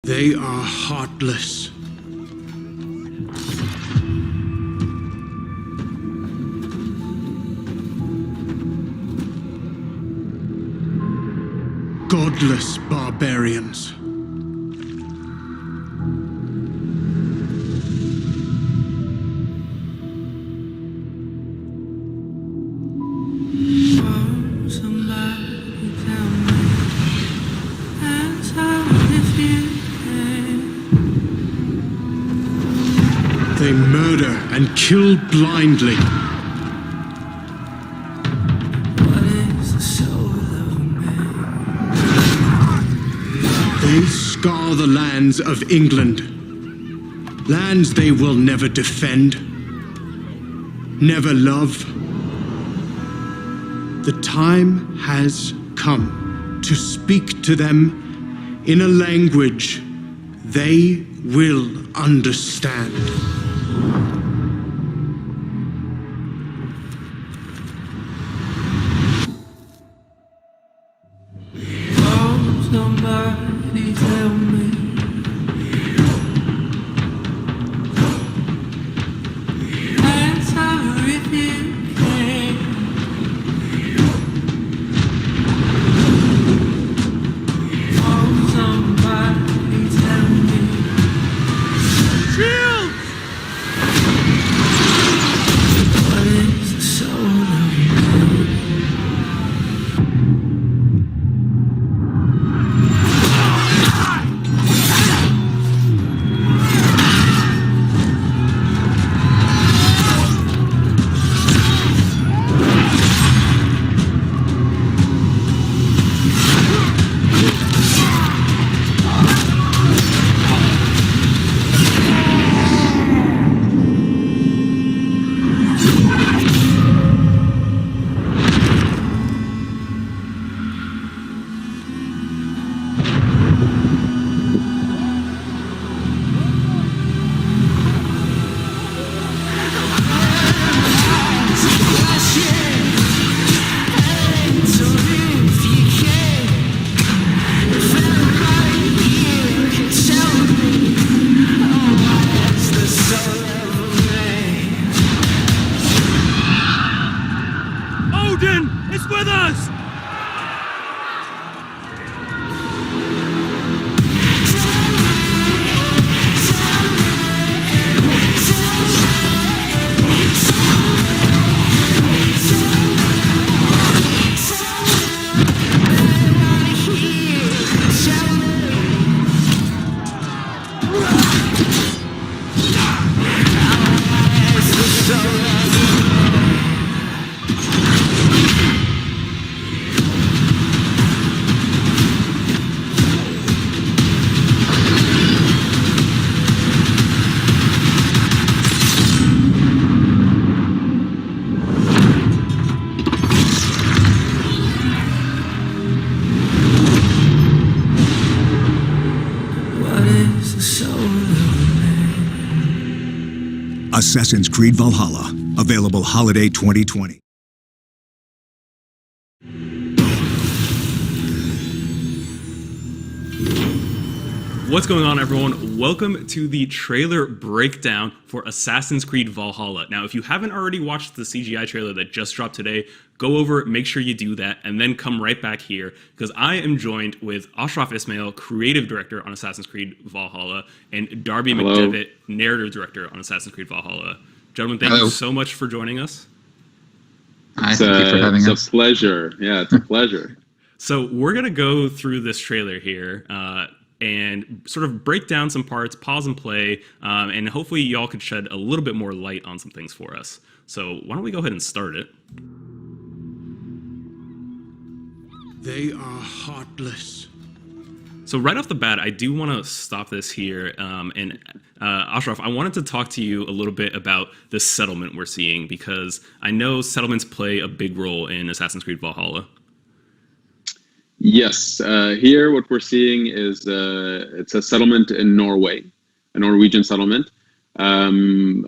They are heartless. Godless barbarians. They murder and kill blindly. They scar the lands of England. Lands they will never defend, never love. The time has come to speak to them in a language they will understand. Somebody tell me. Answer if you can. Oh, somebody tell me. Shield! What is the soul of man? It's with us! Assassin's Creed Valhalla, available holiday 2020. What's going on, everyone? Welcome to the trailer breakdown for Assassin's Creed Valhalla. Now, if you haven't already watched the CGI trailer that just dropped today, go over, make sure you do that, and then come right back here, because I am joined with Ashraf Ismail, creative director on Assassin's Creed Valhalla, and Darby McDevitt, narrative director on Assassin's Creed Valhalla. Gentlemen, thank you so much for joining us. Thank you for having us. It's a pleasure. Yeah, it's a pleasure. So we're going to go through this trailer here, and sort of break down some parts, pause and play, and hopefully y'all could shed a little bit more light on some things for us. So why don't we go ahead and start it? They are heartless. So right off the bat, I do want to stop this here. And Ashraf, I wanted to talk to you a little bit about the settlement we're seeing, because I know settlements play a big role in Assassin's Creed Valhalla. Yes, here what we're seeing is it's a settlement in Norway, a Norwegian settlement. The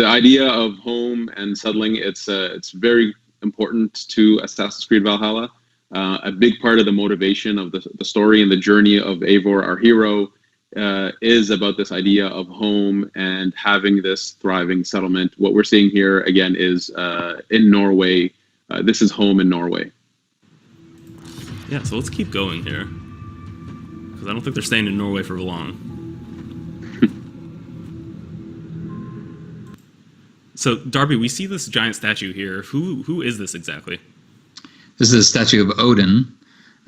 idea of home and settling, it's very important to Assassin's Creed Valhalla. a big part of the motivation of the story and the journey of Eivor, our hero, is about this idea of home and having this thriving settlement. What we're seeing here, again, is in Norway. This is home in Norway. Yeah, so let's keep going here, because I don't think they're staying in Norway for long. So, Darby, we see this giant statue here. Who is this exactly? This is a statue of Odin,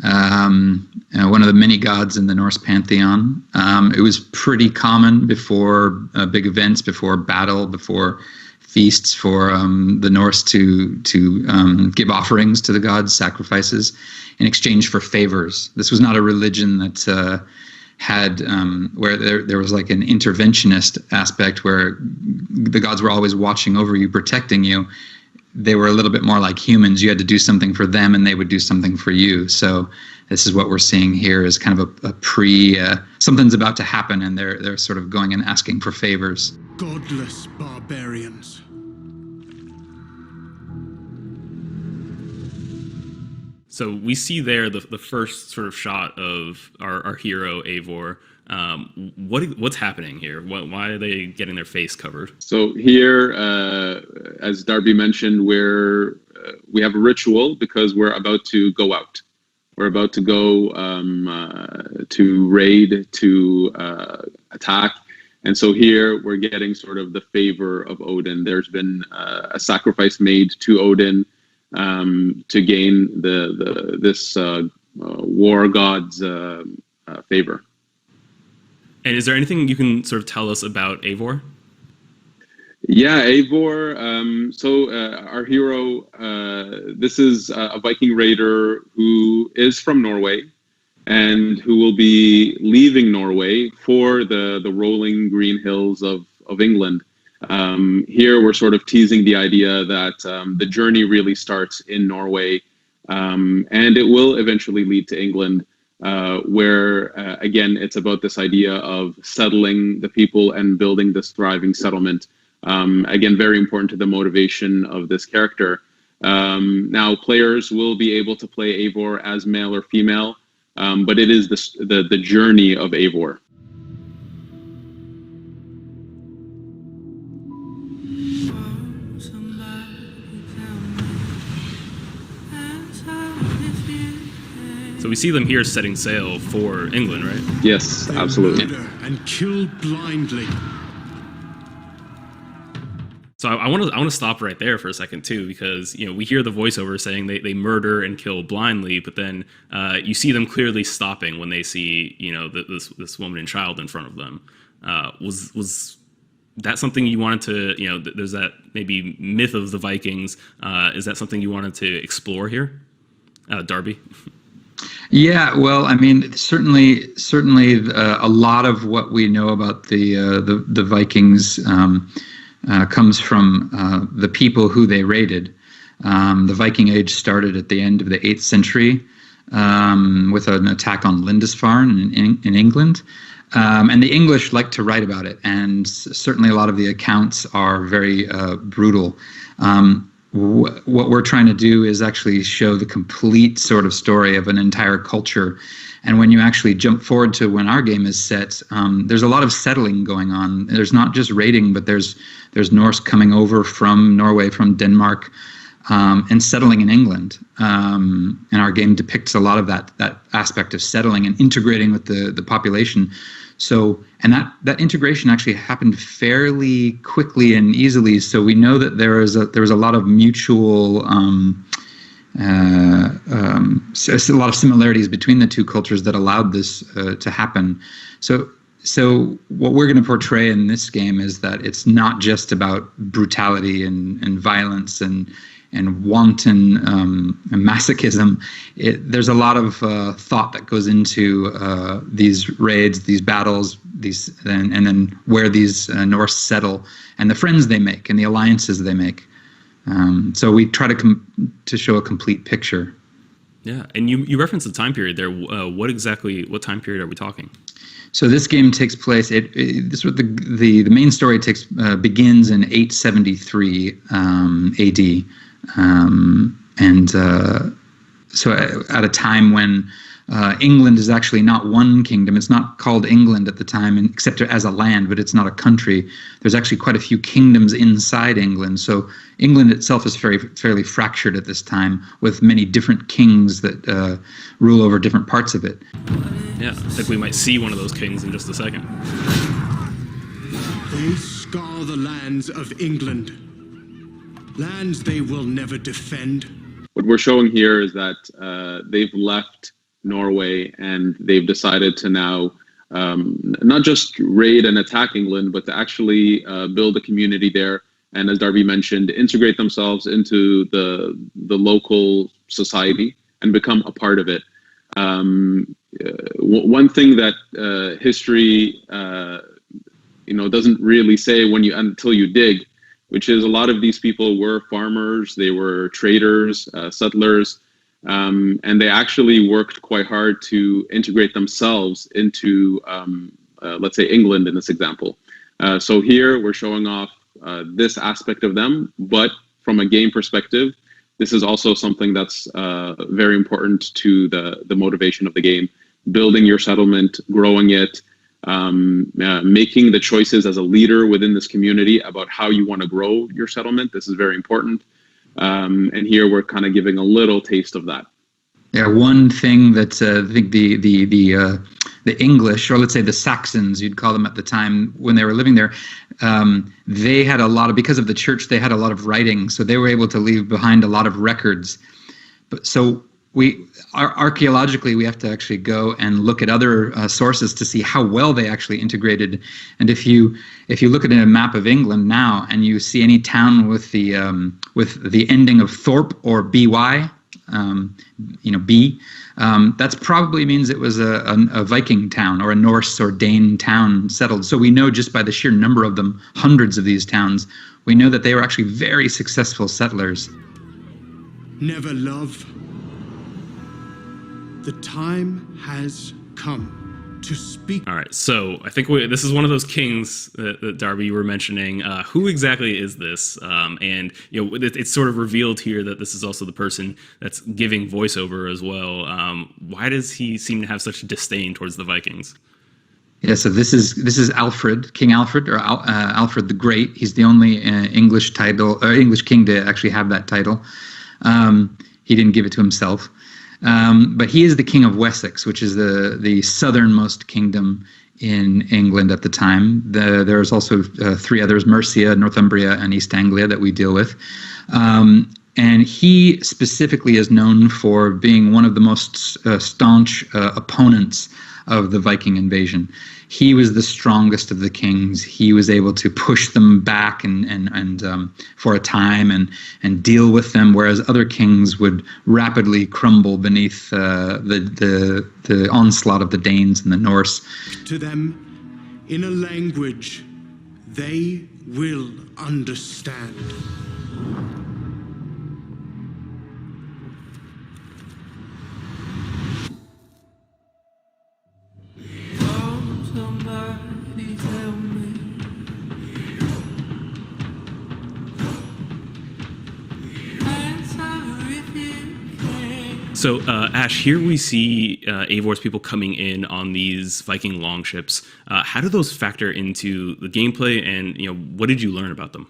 one of the many gods in the Norse pantheon. It was pretty common before big events, before battle, before feasts, for the Norse to give offerings to the gods, sacrifices, in exchange for favors. This was not a religion that had where there was like an interventionist aspect where the gods were always watching over you, protecting you. They were a little bit more like humans. You had to do something for them and they would do something for you. So this is what we're seeing here, is kind of a something's about to happen and they're sort of going and asking for favors. Godless barbarians. So we see there the first sort of shot of our hero Eivor. What's happening here? Why are they getting their face covered? So here, as Darby mentioned, we have a ritual because we're about to go out. We're about to go to raid, to attack. And so here we're getting sort of the favor of Odin. There's been a sacrifice made to Odin to gain this war god's favor. And is there anything you can sort of tell us about Eivor? Yeah, Eivor. Our hero, this is a Viking raider who is from Norway and who will be leaving Norway for the rolling green hills of England. Here we're sort of teasing the idea that the journey really starts in Norway, and it will eventually lead to England, where, again, it's about this idea of settling the people and building this thriving settlement. Again, very important to the motivation of this character. Now, players will be able to play Eivor as male or female, but it is the journey of Eivor. So we see them here setting sail for England, right? Yes, absolutely. Murder and kill blindly. So I want to stop right there for a second too, because we hear the voiceover saying they murder and kill blindly, but then you see them clearly stopping when they see this woman and child in front of them. Was that something you wanted to there's that maybe myth of the Vikings? Is that something you wanted to explore here, Darby? Yeah, well, I mean, certainly, a lot of what we know about the Vikings comes from the people who they raided. The Viking Age started at the end of the 8th century with an attack on Lindisfarne in England. And the English like to write about it, and certainly a lot of the accounts are very brutal. What we're trying to do is actually show the complete sort of story of an entire culture. And when you actually jump forward to when our game is set, there's a lot of settling going on. There's not just raiding, but there's Norse coming over from Norway, from Denmark, and settling in England. And our game depicts a lot of that aspect of settling and integrating with the population. So, and that integration actually happened fairly quickly and easily. So we know that there was a lot of mutual, a lot of similarities between the two cultures that allowed this to happen. So what we're going to portray in this game is that it's not just about brutality and violence and wanton masochism. There's a lot of thought that goes into these raids, these battles, and then where these Norse settle, and the friends they make, and the alliances they make. So we try to show a complete picture. Yeah, and you referenced the time period there. What time period are we talking? So this game takes place. The main story begins in 873 AD. And at a time when England is actually not one kingdom. It's not called England at the time, except as a land, but it's not a country. There's actually quite a few kingdoms inside England. So England itself is fairly fractured at this time, with many different kings that rule over different parts of it. Yeah, I think we might see one of those kings in just a second. They scour the lands of England, lands they will never defend. What we're showing here is that they've left Norway and they've decided to now not just raid and attack England, but to actually build a community there. And as Darby mentioned, integrate themselves into the local society and become a part of it. One thing that history, doesn't really say until you dig, which is a lot of these people were farmers, they were traders, settlers, and they actually worked quite hard to integrate themselves into, let's say, England in this example. So here we're showing off this aspect of them, but from a game perspective, this is also something that's very important to the motivation of the game. Building your settlement, growing it, making the choices as a leader within this community about how you want to grow your settlement. This is very important. And here we're kind of giving a little taste of that. Yeah, one thing that I think the English, or let's say the Saxons, you'd call them at the time when they were living there, they had a lot of, because of the church, they had a lot of writing, so they were able to leave behind a lot of records. But so archaeologically, we have to actually go and look at other sources to see how well they actually integrated. And if you look at a map of England now and you see any town with the ending of Thorpe or by, B, that's probably means it was a Viking town or a Norse or Dane town settled. So we know just by the sheer number of them, hundreds of these towns, we know that they were actually very successful settlers. Never love. The time has come to speak. All right, so I think this is one of those kings that Darby, you were mentioning. Who exactly is this? And it's sort of revealed here that this is also the person that's giving voiceover as well. Why does he seem to have such disdain towards the Vikings? Yeah, so this is Alfred, King Alfred, or Alfred the Great. He's the only English king to actually have that title. He didn't give it to himself. But he is the King of Wessex, which is the southernmost kingdom in England at the time. There's also three others, Mercia, Northumbria, and East Anglia, that we deal with. And he specifically is known for being one of the most staunch opponents of the Viking invasion. He was the strongest of the kings. He was able to push them back and for a time and deal with them, whereas other kings would rapidly crumble beneath the onslaught of the Danes and the Norse. To them, in a language they will understand. So, Ash, here we see Eivor's people coming in on these Viking longships. How do those factor into the gameplay, and what did you learn about them?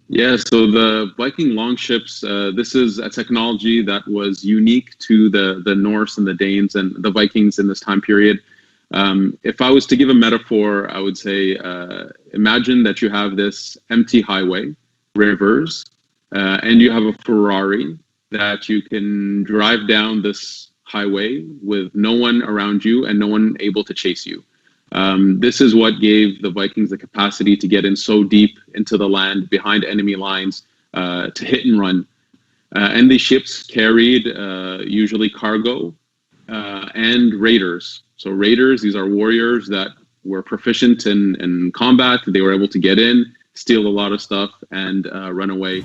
Yeah, so the Viking longships, this is a technology that was unique to the Norse and the Danes and the Vikings in this time period. If I was to give a metaphor, I would say, imagine that you have this empty highway, rivers, and you have a Ferrari that you can drive down this highway with no one around you and no one able to chase you. This is what gave the Vikings the capacity to get in so deep into the land behind enemy lines to hit and run. And these ships carried usually cargo and raiders. So raiders, these are warriors that were proficient in combat. They were able to get in, steal a lot of stuff, and run away.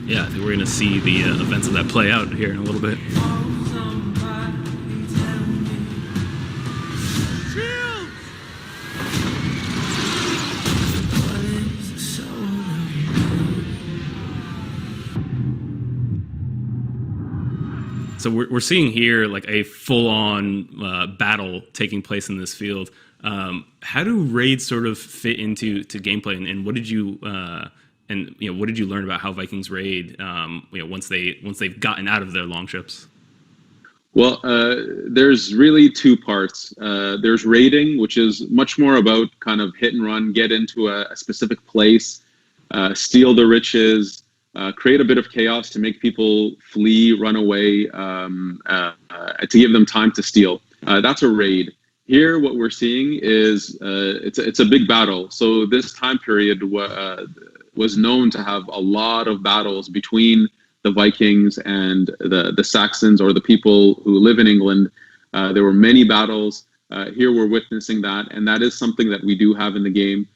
Yeah, we're going to see the events of that play out here in a little bit. So we're seeing here like a full-on battle taking place in this field. How do raids sort of fit into gameplay, and what did you what did you learn about how Vikings raid? Once they've gotten out of their longships. Well, there's really two parts. There's raiding, which is much more about kind of hit and run, get into a specific place, steal the riches, create a bit of chaos to make people flee, run away, to give them time to steal. That's a raid. Here, what we're seeing is it's a big battle. So this time period was known to have a lot of battles between the Vikings and the Saxons, or the people who live in England. There were many battles. Here we're witnessing that, and that is something that we do have in the game.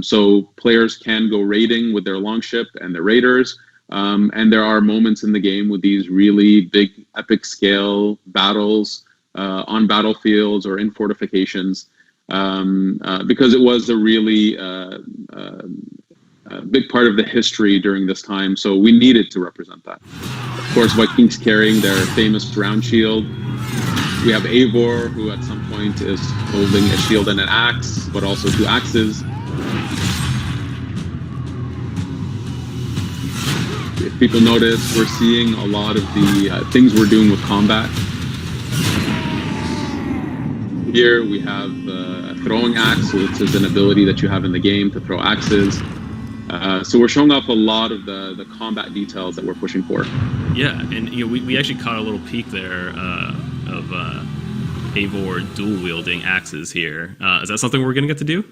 So players can go raiding with their longship and their raiders, and there are moments in the game with these really big, epic scale battles on battlefields or in fortifications, because it was a really big part of the history during this time, so we needed to represent that. Of course, Vikings carrying their famous round shield. We have Eivor, who at some point is holding a shield and an axe, but also two axes. If people notice, we're seeing a lot of the things we're doing with combat. Here we have a throwing axe, which is an ability that you have in the game to throw axes. So we're showing off a lot of the combat details that we're pushing for. Yeah, and we actually caught a little peek there of Eivor dual wielding axes here. Is that something we're going to get to do?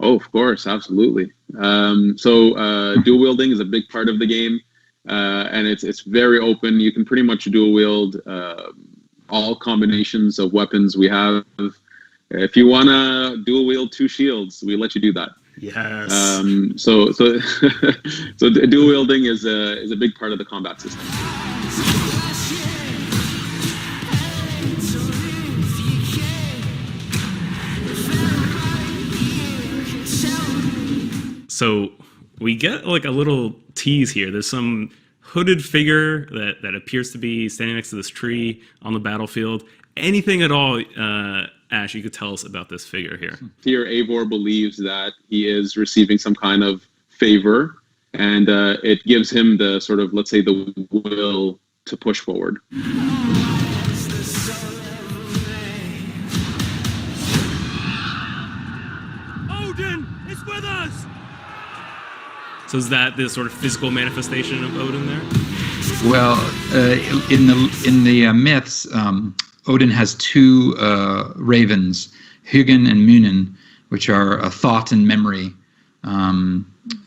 Oh, of course, absolutely. So dual wielding is a big part of the game, and it's very open. You can pretty much dual wield all combinations of weapons we have. If you want to dual wield two shields, we let you do that. Yes. So dual wielding is a big part of the combat system. So we get like a little tease here. There's some hooded figure that appears to be standing next to this tree on the battlefield. Anything at all, Ash, you could tell us about this figure here? Here, Eivor believes that he is receiving some kind of favor, and it gives him the sort of, let's say, the will to push forward. Odin is with us! So is that the sort of physical manifestation of Odin there? Well, in the myths, Odin has two ravens, Hugin and Munin, which are a thought and memory.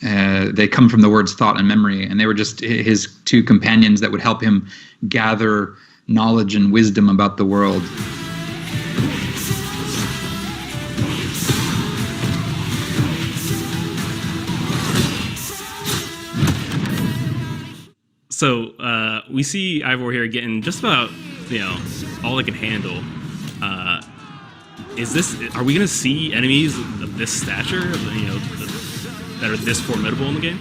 They come from the words thought and memory, and they were just his two companions that would help him gather knowledge and wisdom about the world. So we see Eivor here getting just about, all they can handle. Are we going to see enemies of this stature, that are this formidable in the game?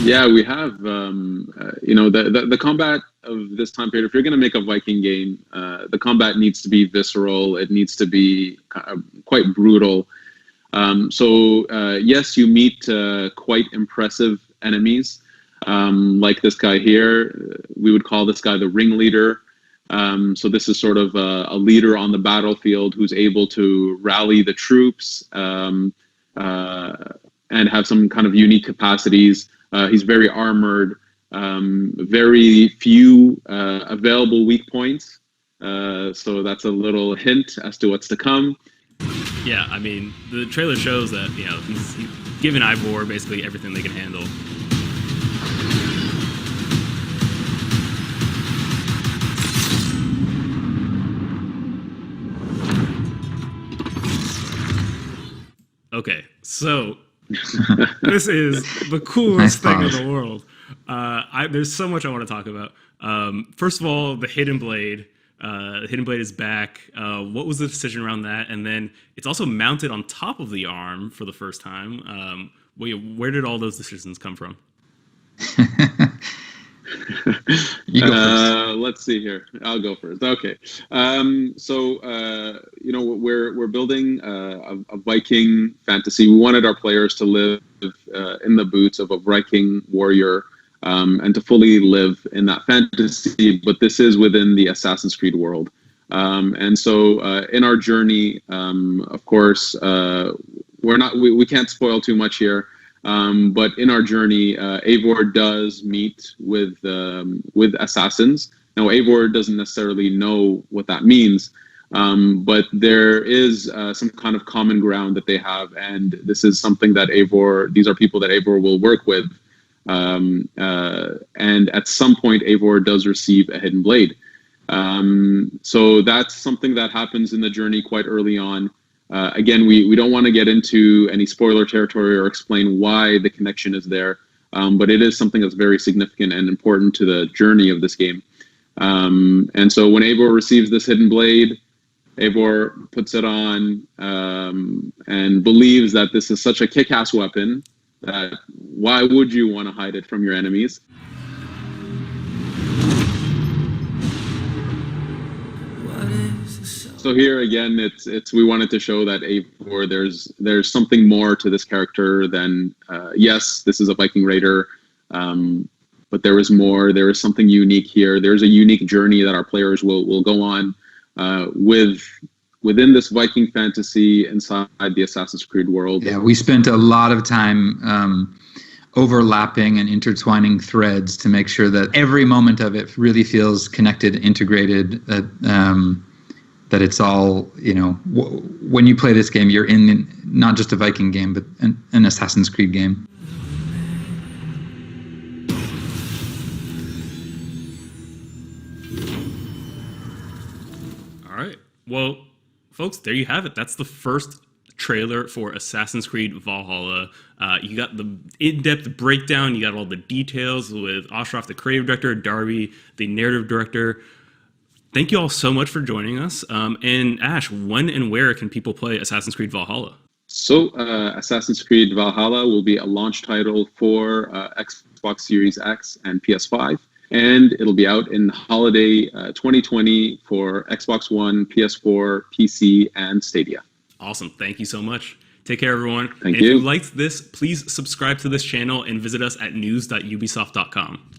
Yeah, we have, the combat of this time period. If you're going to make a Viking game, the combat needs to be visceral. It needs to be quite brutal. Yes, you meet quite impressive enemies. Like this guy here, we would call this guy the ringleader. So this is sort of a leader on the battlefield who's able to rally the troops and have some kind of unique capacities. He's very armored, very few available weak points. So that's a little hint as to what's to come. Yeah, I mean, the trailer shows that, he's given Eivor basically everything they can handle. Okay, so this is the coolest thing in the world. There's so much I want to talk about. First of all, the Hidden Blade. The Hidden Blade is back. What was the decision around that? And then it's also mounted on top of the arm for the first time. Where did all those decisions come from? You go first. Let's see here. I'll go first. Okay. We're building a Viking fantasy. We wanted our players to live in the boots of a Viking warrior and to fully live in that fantasy. But this is within the Assassin's Creed world. In our journey, of course, we can't spoil too much here. But in our journey, Eivor does meet with assassins. Now, Eivor doesn't necessarily know what that means, but there is some kind of common ground that they have, and this is something that these are people that Eivor will work with. And at some point, Eivor does receive a hidden blade. So that's something that happens in the journey quite early on. Again, we don't want to get into any spoiler territory or explain why the connection is there, but it is something that's very significant and important to the journey of this game. And so when Eivor receives this hidden blade, Eivor puts it on and believes that this is such a kick-ass weapon that why would you want to hide it from your enemies? So here again, we wanted to show that Eivor, there's something more to this character than yes, this is a Viking raider, but there is more. There is something unique here. There's a unique journey that our players will go on within this Viking fantasy inside the Assassin's Creed world. Yeah, we spent a lot of time overlapping and intertwining threads to make sure that every moment of it really feels connected, integrated. That it's all, when you play this game, you're in not just a Viking game, but an Assassin's Creed game. All right. Well, folks, there you have it. That's the first trailer for Assassin's Creed Valhalla. You got the in-depth breakdown. You got all the details with Ashraf, the creative director, Darby, the narrative director. Thank you all so much for joining us. And Ash, when and where can people play Assassin's Creed Valhalla? So Assassin's Creed Valhalla will be a launch title for Xbox Series X and PS5. And it'll be out in holiday 2020 for Xbox One, PS4, PC, and Stadia. Awesome. Thank you so much. Take care, everyone. Thank you. If you liked this, please subscribe to this channel and visit us at news.ubisoft.com.